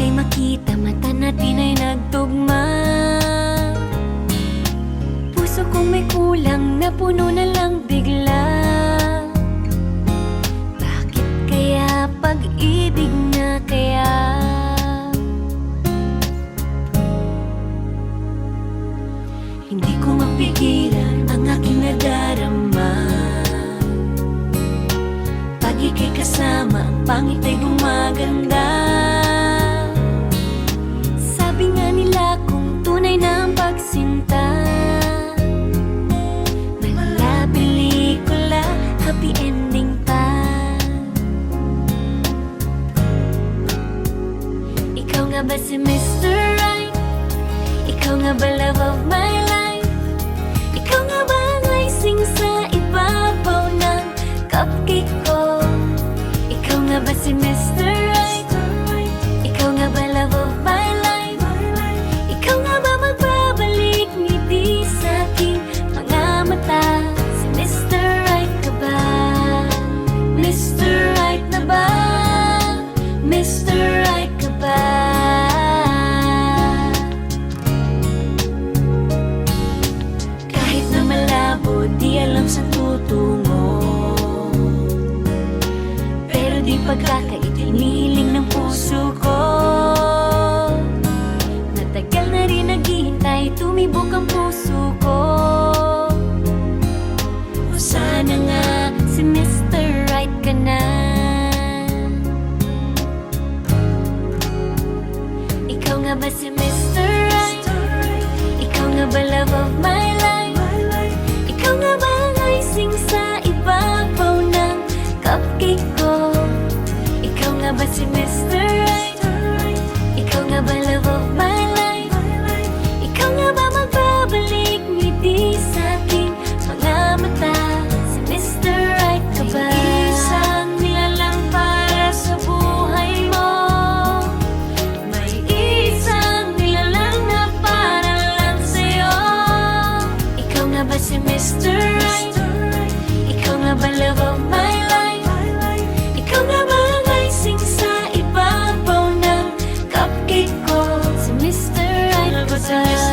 kay makita, mata natin ay nagtugma. Puso kong may kulang, napuno na lang bigla. Bakit kaya pag-ibig na kaya? Hindi ko mapigilan ang aking nadarama. Pag ika'y kasama, ang pangit ay gumaganda. Sabi nga nila kung tunay na ang pagsinta, mala pelikula, happy ending pa. Ikaw nga ba si Mr. Right? Ikaw nga ba love of my life? Ikaw nga ba ang icing sa ibabaw ng cupcake ko? Ikaw nga ba si Mr. Right? Ikaw nga ba love of my life? Ikaw nga ba magbabalik ngiti sa aking mga mata? Si Mr. Right ka ba? Mr. Right na ba? Mr. Right ka ba? Kahit na malabo, di alam sa tutungo, pero di pagkakaitiniling ng puso ko. Matagal na rin naghihintay, tumibok ang puso ko. O sana nga si Mr. Right ka na. Ikaw nga ba si Mr. Right? Ikaw nga ba love of my life? Ikaw nga ba ang icing sa ibabaw ng cupcake ko? Ikaw nga ba si Mr. Right? Ikaw nga ba love of my life? Ikaw nga ba magbabalik ngiti sa aking mga mata? Si Mr. Right ka ba? May isang nilalang para sa buhay mo. May isang nilalang na para lang sa'yo. Ikaw nga ba si Mr. Right? Ikaw nga ba love of my life? Ikaw nga ba ang icing sa ibabaw ng cupcake ko? Si Mr. Right ka ba?